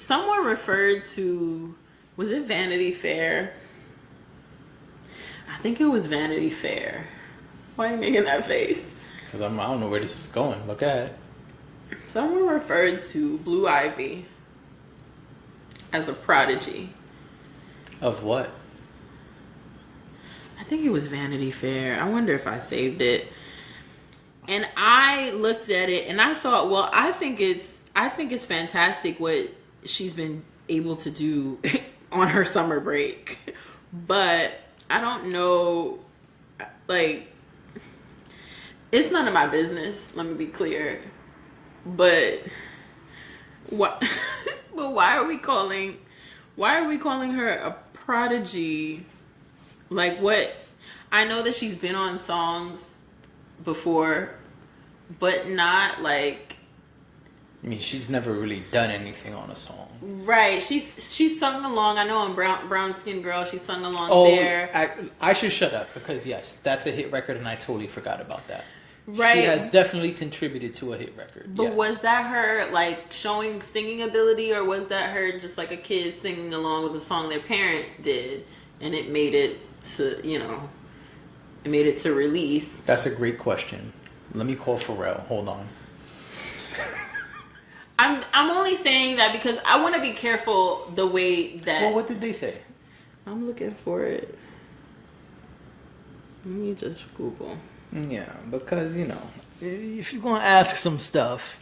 someone referred to, was it Vanity Fair? I think it was Vanity Fair. Why are you making that face? Because I don't know where this is going. Look at it. Someone referred to Blue Ivy as a prodigy. Of what? I think it was Vanity Fair. I wonder if I saved it. And I looked at it and I thought, well, I think it's fantastic what she's been able to do on her summer break. But I don't know, like, it's none of my business, let me be clear. But what but why are we calling her a prodigy? Like, what? I know that she's been on songs before, but not like, I mean, she's never really done anything on a song. Right. She's sung along. I know on Brown Skin Girl, she sung along there. I should shut up because yes, that's a hit record and I totally forgot about that. Right. She has definitely contributed to a hit record. But yes. Was that her like showing singing ability, or was that her just like a kid singing along with a song their parent did and it made it to, it made it to release? That's a great question. Let me call Pharrell. Hold on. I'm only saying that because I want to be careful the way that. Well, what did they say? I'm looking for it. Let me just Google. Yeah, because, if you're going to ask some stuff,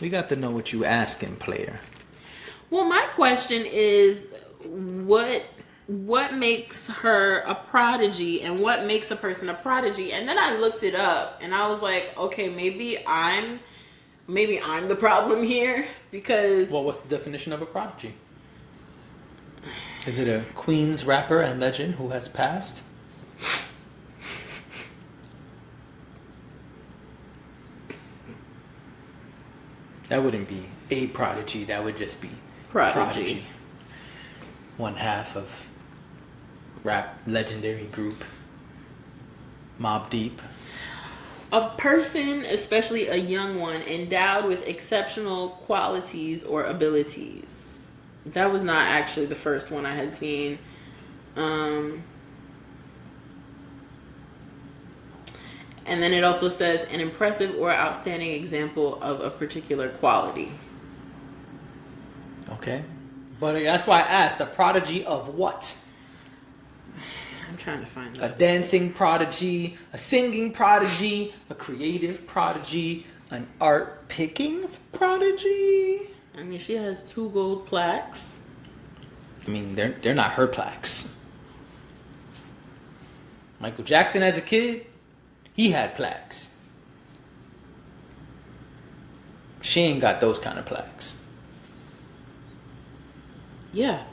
we got to know what you asking, player. Well, my question is, what makes her a prodigy and what makes a person a prodigy? And then I looked it up and I was like, okay, maybe I'm the problem here because... Well, what's the definition of a prodigy? Is it a Queens rapper and legend who has passed? That wouldn't be a prodigy. That would just be prodigy. One half of rap legendary group Mobb Deep. A person, especially a young one, endowed with exceptional qualities or abilities. That was not actually the first one I had seen. And then it also says an impressive or outstanding example of a particular quality. Okay. But that's why I asked, a prodigy of what? I'm trying to find that. A dancing prodigy, a singing prodigy, a creative prodigy, an art picking prodigy. I mean, she has 2 gold plaques. I mean, they're not her plaques. Michael Jackson as a kid, he had plaques. She ain't got those kind of plaques. Yeah.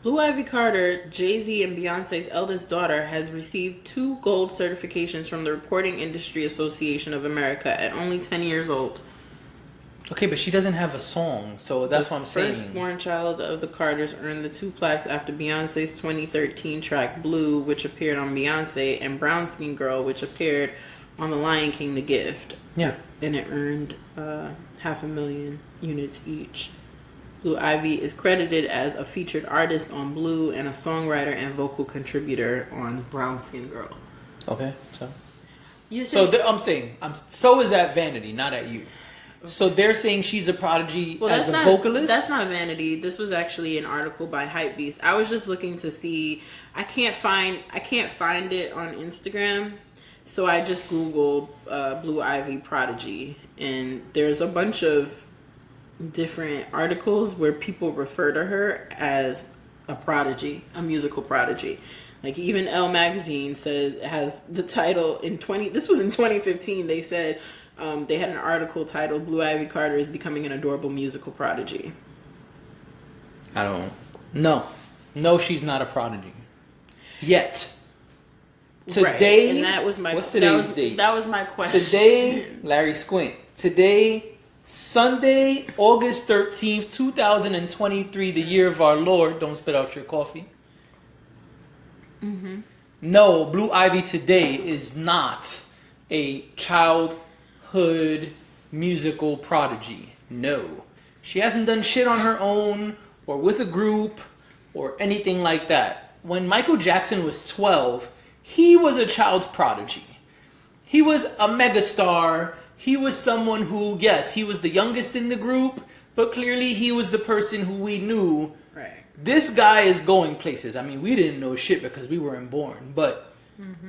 Blue Ivy Carter, Jay-Z and Beyonce's eldest daughter, has received 2 gold certifications from the Recording Industry Association of America at only 10 years old. Okay, but she doesn't have a song, so that's what I'm saying. The firstborn child of the Carters earned the 2 plaques after Beyonce's 2013 track Blue, which appeared on Beyonce, and Brown Skin Girl, which appeared on The Lion King, The Gift. Yeah. And it earned 500,000 units each. Blue Ivy is credited as a featured artist on Blue and a songwriter and vocal contributor on Brown Skin Girl. Okay, so. I'm saying, so is that Vanity, not at you. So they're saying she's a prodigy as a vocalist? That's not Vanity. This was actually an article by Hypebeast. I was just looking to see. I can't find it on Instagram, so I just Googled Blue Ivy Prodigy, and there's a bunch of different articles where people refer to her as a prodigy, a musical prodigy. Like even Elle magazine has the title this was in 2015. They said they had an article titled Blue Ivy Carter is becoming an adorable musical prodigy. No, she's not a prodigy yet. Today, right. And that was my what's today's date? That was my question. Today, Larry Squint. Today, Sunday, August 13th, 2023, the year of our Lord. Don't spit out your coffee. Mm-hmm. No, Blue Ivy today is not a childhood musical prodigy. No. She hasn't done shit on her own or with a group or anything like that. When Michael Jackson was 12, he was a child prodigy. He was a megastar. He was someone who, yes, he was the youngest in the group, but clearly he was the person who we knew. Right. This guy is going places. I mean, we didn't know shit because we weren't born, but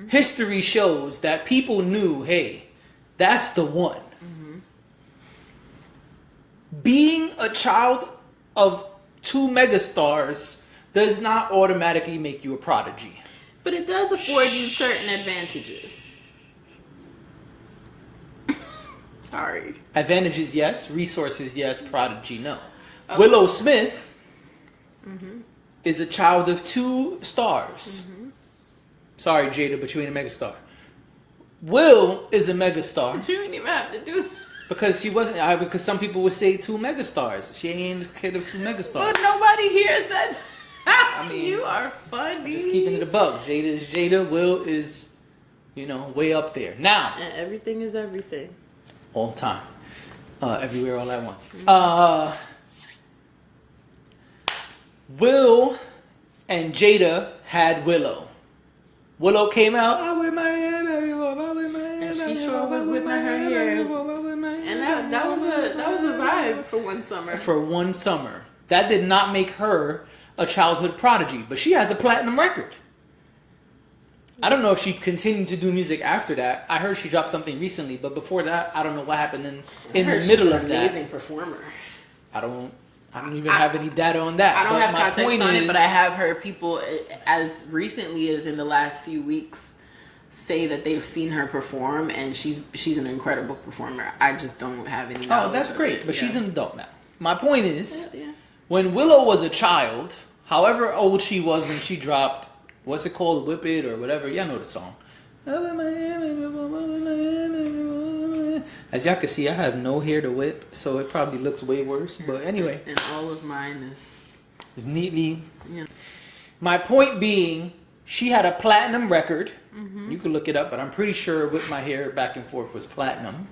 history shows that people knew, hey, that's the one. Being a child of two megastars does not automatically make you a prodigy. But it does afford you certain advantages. Sorry. Advantages, yes. Resources, yes. Prodigy, no. Okay. Willow Smith is a child of two stars. Sorry, Jada, but you ain't a megastar. Will is a megastar. But you didn't even have to do that. Because she wasn't. Because some people would say two megastars. She ain't a kid of two megastars. But nobody hears that. I mean, you are funny. Just keeping it a buck. Jada is Jada. Will is, way up there. Now. And everything is everything. All the time. Everywhere all at once. Will and Jada had Willow. Willow came out, I whip my hair, and she sure was whipping her hair. And that was a vibe for one summer. For one summer. That did not make her a childhood prodigy, but she has a platinum record. I don't know if she continued to do music after that. I heard she dropped something recently, but before that, I don't know what happened in the middle of that. She's an amazing performer. I don't even have any data on that. I don't have context on it, but I have heard people as recently as in the last few weeks say that they've seen her perform, and she's an incredible performer. I just don't have any knowledge. Oh, that's great, but she's an adult now. My point is, when Willow was a child, however old she was when she dropped, what's it called, Whip It or whatever, y'all know the song. As y'all can see, I have no hair to whip, so it probably looks way worse. But anyway. And all of mine is neatly. Yeah. My point being, she had a platinum record. You can look it up, but I'm pretty sure Whip My Hair Back and Forth was platinum.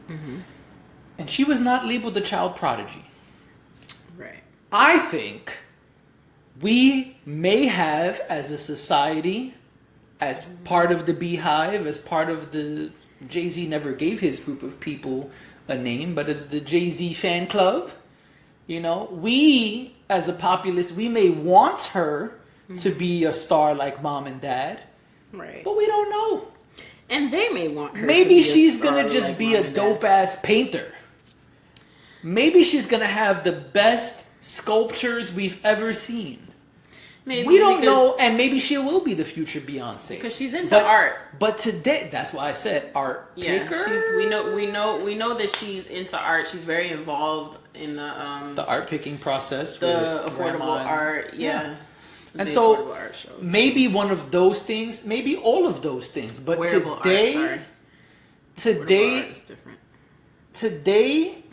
And she was not labeled a child prodigy. Right. I think we may have, as a society, as part of the Beehive, as part of the... Jay-Z never gave his group of people a name, but as the Jay-Z fan club, we as a populace, we may want her to be a star like mom and dad, right? But we don't know. And they may want her. Maybe she's gonna just be a dope ass painter. Maybe she's gonna have the best sculptures we've ever seen. Maybe we don't know, and maybe she will be the future Beyonce because she's into art. But today, that's why I said art. Yeah, we know that she's into art. She's very involved in the art picking process, the affordable art. Yeah. And so maybe one of those things, maybe all of those things. But today is different. Today,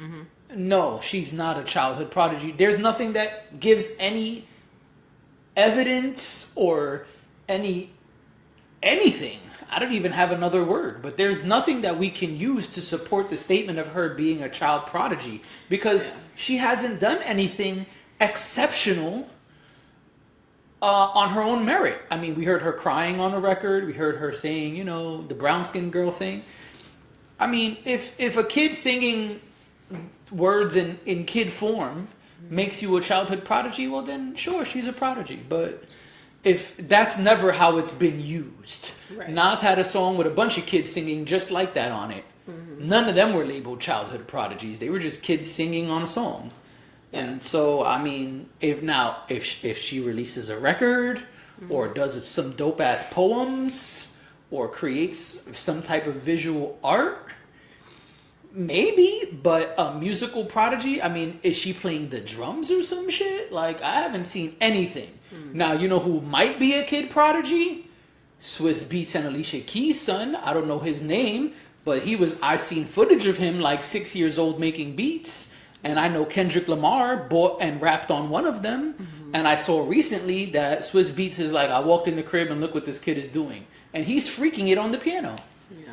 no, she's not a childhood prodigy. There's nothing that gives any evidence or anything. I don't even have another word, but there's nothing that we can use to support the statement of her being a child prodigy because she hasn't done anything exceptional on her own merit. I mean, we heard her crying on a record. We heard her saying, the brown skin girl thing. I mean, if a kid singing words in kid form makes you a childhood prodigy, well then sure, she's a prodigy. But if that's never how it's been used. Right. Nas had a song with a bunch of kids singing just like that on it. None of them were labeled childhood prodigies. They were just kids singing on a song. Yeah. And so, I mean, if she releases a record or does some dope ass poems or creates some type of visual art, maybe, but a musical prodigy, I mean, is she playing the drums or some shit? Like, I haven't seen anything. Now, you know who might be a kid prodigy? Swiss Beats and Alicia Keys' son. I don't know his name, but I seen footage of him like 6 years old making beats. And I know Kendrick Lamar bought and rapped on one of them. And I saw recently that Swiss Beats is like, I walked in the crib and look what this kid is doing. And he's freaking it on the piano. Yeah.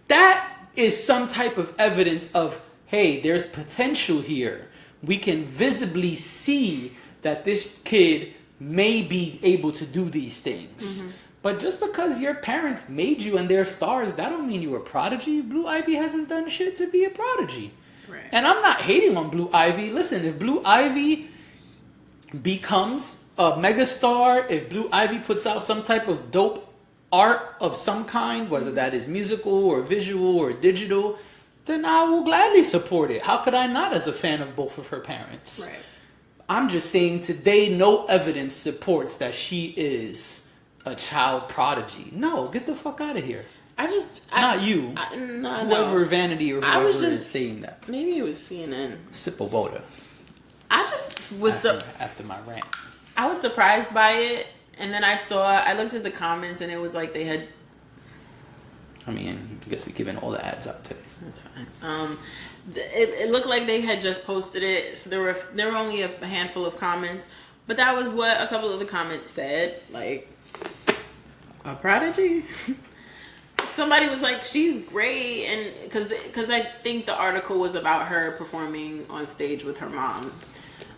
That is some type of evidence of, hey, there's potential here. we can visibly see that this kid may be able to do these things. Mm-hmm. But just because your parents made you and they're stars, that don't mean you were a prodigy. Blue Ivy hasn't done shit to be a prodigy. Right. And I'm not hating on Blue Ivy. Listen, if Blue Ivy becomes a megastar, if Blue Ivy puts out some type of dope art of some kind, whether that is musical or visual or digital, then I will gladly support it. How could I not, as a fan of both of her parents? Right. I'm just saying today no evidence supports that she is a child prodigy. No, get the fuck out of here. Not you. Whoever Vanity or whoever is saying that. Maybe it was CNN. Sip of water. I just was after my rant. I was surprised by it, and then I looked at the comments, and it was like they had. I mean, I guess we're giving all the ads out today. That's fine. It looked like they had just posted it, so there were only a handful of comments, but that was what a couple of the comments said, like a prodigy. Somebody was like, she's great, and because I think the article was about her performing on stage with her mom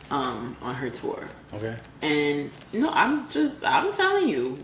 on her tour. Okay. And no, I'm telling you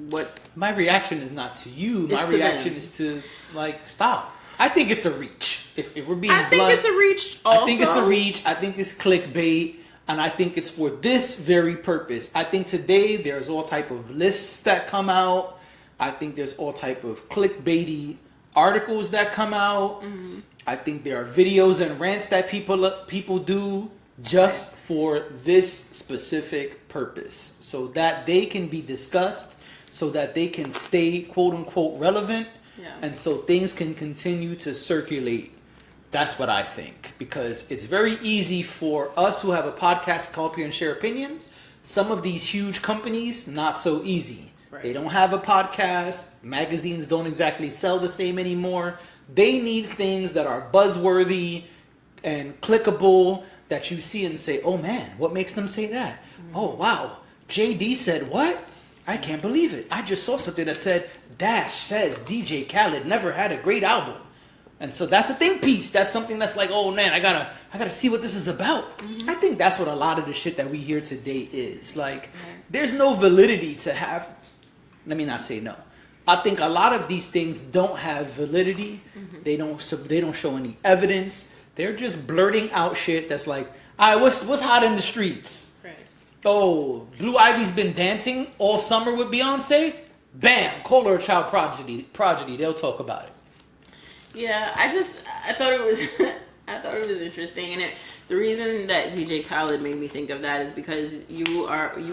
what my reaction is not to you. My reaction is to like stop. I think it's a reach. If we're being blunt, think it's a reach. Also. I think it's a reach. I think it's clickbait, and I think it's for this very purpose. I think today there's all type of lists that come out. I think there's all type of clickbaity articles that come out. Mm-hmm. I think there are videos and rants that people do just for this specific purpose, so that they can be discussed, so that they can stay quote unquote relevant, and so things can continue to circulate. That's what I think, because it's very easy for us who have a podcast to come up here and share opinions. Some of these huge companies, not so easy. Right. They don't have a podcast. Magazines don't exactly sell the same anymore. They need things that are buzzworthy and clickable, that you see and say, oh man, what makes them say that? Mm-hmm. Oh wow, JD said what? I can't believe it. I just saw something that said Dash says DJ Khaled never had a great album. And so that's a think piece. That's something that's like, oh man, I gotta see what this is about. Mm-hmm. I think that's what a lot of the shit that we hear today is. Like, there's no validity to have. Let me not say no. I think a lot of these things don't have validity. Mm-hmm. They don't show any evidence. They're just blurting out shit that's like, all right, what's hot in the streets? Right. Oh, Blue Ivy's been dancing all summer with Beyonce. Bam, call her a child prodigy. They'll talk about it. Yeah, I thought it was interesting, and the reason that DJ Khaled made me think of that is because you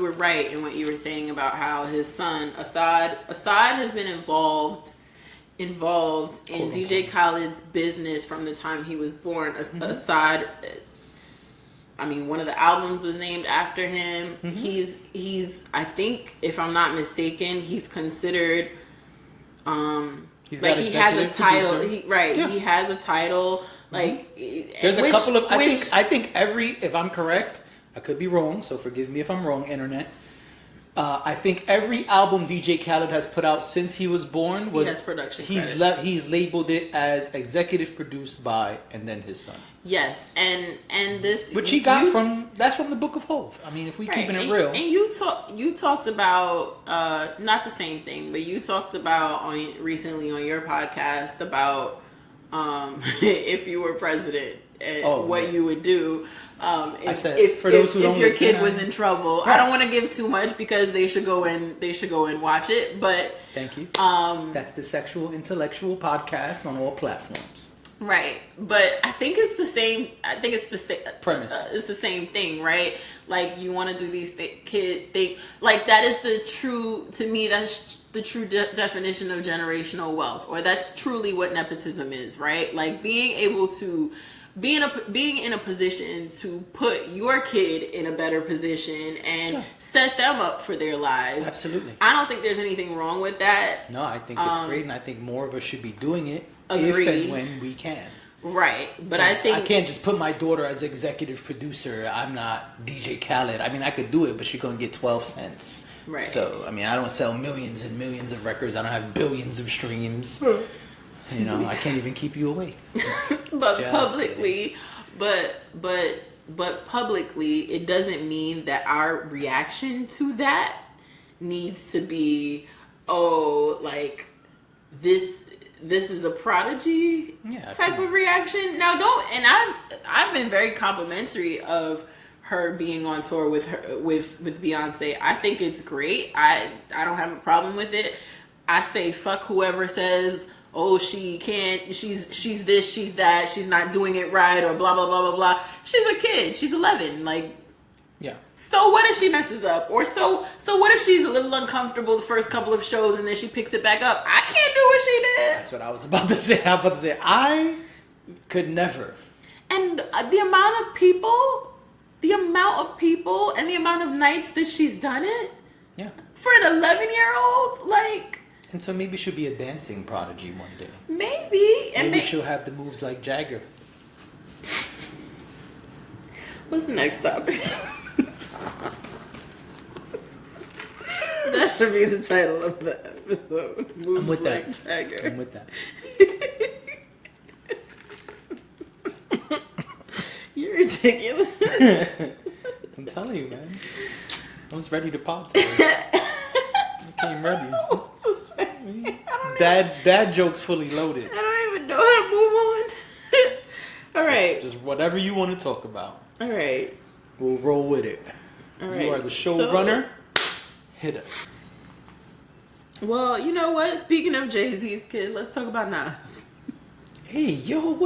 were right in what you were saying about how his son Assad has been involved in DJ Khaled's business from the time he was born. Mm-hmm. Assad, I mean, one of the albums was named after him. Mm-hmm. He's I think, if I'm not mistaken, he's considered he has a title. He has a title. Like, there's a couple of. I think every. If I'm correct, I could be wrong. So forgive me if I'm wrong, internet. I think every album DJ Khaled has put out since he was born was. He has production credits. He's labeled it as executive produced by, and then his son. Yes, and this, which he got from the Book of Hov. I mean, if we keeping it real. And you talked about not the same thing, but you talked about recently on your podcast about if you were president and what you would do. If your kid was in trouble. Right. I don't want to give too much because they should go and watch it. But thank you. That's the Sexual Intellectual Podcast on all platforms. Right, but I think it's the same. I think it's the same premise. It's the same thing, right? Like, you want to do these things. Like, that is the true. To me, that's the true definition of generational wealth, or that's truly what nepotism is, right? Like, being able to being in a position to put your kid in a better position and set them up for their lives. Absolutely. I don't think there's anything wrong with that. No, I think it's great, and I think more of us should be doing it. Agreed. If and when we can. Right. But I think I can't just put my daughter as executive producer. I'm not DJ Khaled. I mean, I could do it, but she's going to get 12 cents. Right. So, I mean, I don't sell millions and millions of records. I don't have billions of streams. You know, I can't even keep you awake. But just publicly. But but publicly, it doesn't mean that our reaction to that needs to be, oh, like this is a Prodigy type of reaction. Now don't, and I've been very complimentary of her being on tour with Beyonce. I think it's great. I don't have a problem with it. I say fuck whoever says, oh, she can't, she's this, she's that, she's not doing it right, or blah blah blah blah blah. She's a kid. She's 11. Like, yeah. So what if she messes up? Or so what if she's a little uncomfortable the first couple of shows and then she picks it back up? I can't do what she did. That's what I was about to say. I could never. And the amount of people and the amount of nights that she's done it. Yeah. For an 11-year-old, like. And so maybe she'll be a dancing prodigy one day. Maybe. And maybe she'll have the moves like Jagger. What's the next topic? That should be the title of the episode. Moves I'm with like that. Jagger. I'm with that. You're ridiculous. I'm telling you, man. I was ready to pop today. I came ready. Dad jokes fully loaded. I don't even know how to move on. All right. Just whatever you want to talk about. All right. We'll roll with it. All right. You are the showrunner. Hit us. Well, you know what? Speaking of Jay-Z's kid, let's talk about Nas. Hey, yo, what?